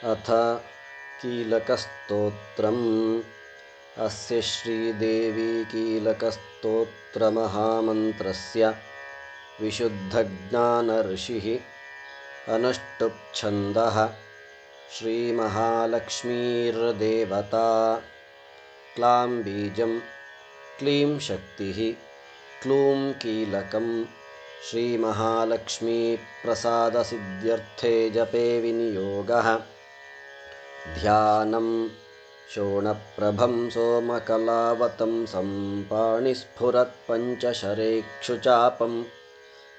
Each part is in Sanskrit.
अथ कीलकस्तोत्रम्। अस्य श्रीदेवी कीलकस्तोत्रमहामन्त्रस्य विशुद्धज्ञानऋषिः अनुष्टुप्छन्दः। श्रीमहालक्ष्मीर्देवता। क्लां बीजं, क्लीं शक्तिः, क्लूं कीलकं। श्रीमहालक्ष्मीप्रसादसिद्ध्यर्थे जपे विनियोगः। ध्यानं शोणप्रभं सोमकलावतंसं पाणिस्फुरत्पञ्चशरेक्षुचापं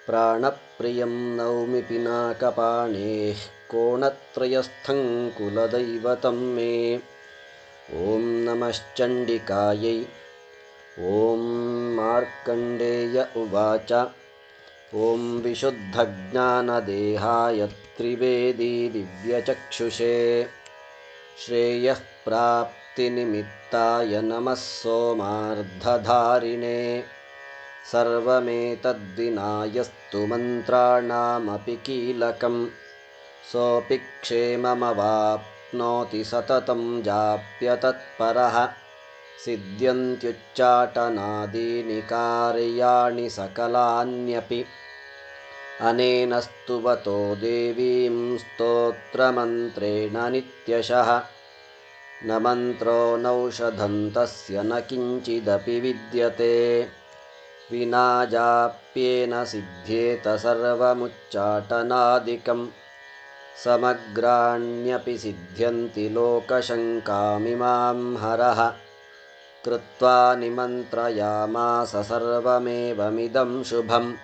प्राणप्रियं नौमि पिनाकपाणेः कोणत्रयस्थं कुलदैवतं मे। ॐ नमश्चण्डिकायै। ॐ मार्कण्डेय उवाच। ॐ विशुद्धज्ञानदेहाय त्रिवेदी दिव्यचक्षुषे श्रेयः प्राप्तिनिमित्ताय नमः सोमार्धधारिणे। सर्वमेतद्विनायस्तु मन्त्राणामपि कीलकं सोऽपि क्षेममवाप्नोति सततं जाप्य तत्परः। सिद्ध्यन्त्युच्चाटनादीनि कार्याणि सकलान्यपि अनेन स्तुवतो देवीं स्तोत्रमन्त्रेण नित्यशः। न मन्त्रो नौषधं तस्य न किञ्चिदपि विद्यते विना जाप्येन सिद्ध्येत सर्वमुच्चाटनादिकं। समग्राण्यपि सिद्ध्यन्ति लोकशङ्कामिमां हरः। कृत्वा निमन्त्रयामास सर्वमेवमिदं शुभम्।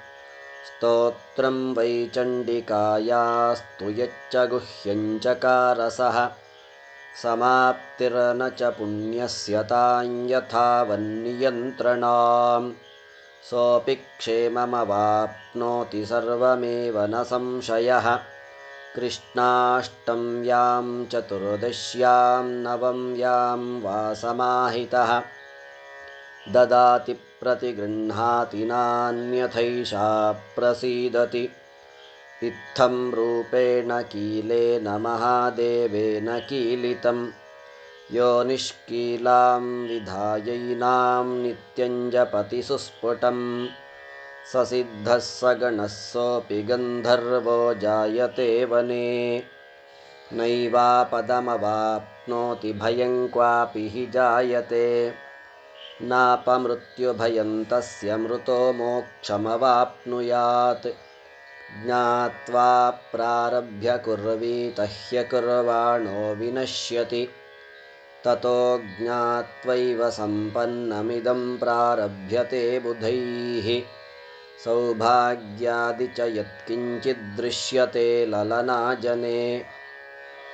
स्तोत्रं वै चण्डिकायास्तु यच्च गुह्यं चकारसः। समाप्तिर्न च पुण्यस्य तां यथावन्नियन्त्रणाम्। सोऽपि क्षेममवाप्नोति सर्वमेव न संशयः। कृष्णाष्टम्यां चतुर्दश्यां नवम्यां वा समाहितः ददाति प्रतिगृह्णाति नान्यथैषा प्रसीदति। इत्थं रूपेण कीलेन महादेवेन कीलितं यो निष्कीलां विधायैनां नित्यं जपति सुस्फुटं। स सिद्धः स गणः सोऽपि गन्धर्वो जायते वने। नैवापदमवाप्नोति भयं क्वापि हि जायते। नापमृत्युभयं तस्य मृतो मोक्षमवाप्नुयात्। ज्ञात्वा प्रारभ्य कुर्वीत ह्यकुर्वाणो विनश्यति। ततो ज्ञात्वैव सम्पन्नमिदं प्रारभ्यते बुधैः। सौभाग्यादि च यत्किञ्चिद्दृश्यते ललनाजने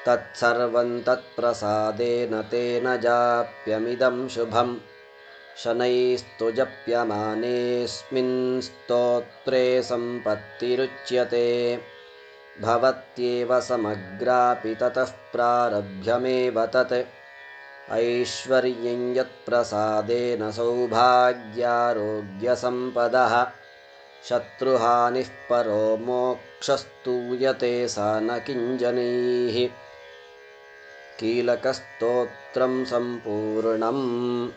तत्सर्वं तत्प्रसादेन तेन जाप्यमिदं शुभम्। शनैस्तु जप्यमानेऽस्मिन् स्तोत्रे सम्पत्तिरुच्यते। भवत्येव समग्रापि ततः प्रारभ्यमेव तत्। ऐश्वर्यं यत्प्रसादेन सौभाग्यारोग्यसम्पदः। शत्रुहानिः परो मोक्षस्तूयते सा न किञ्जनैः। कीलकस्तोत्रं सम्पूर्णम्।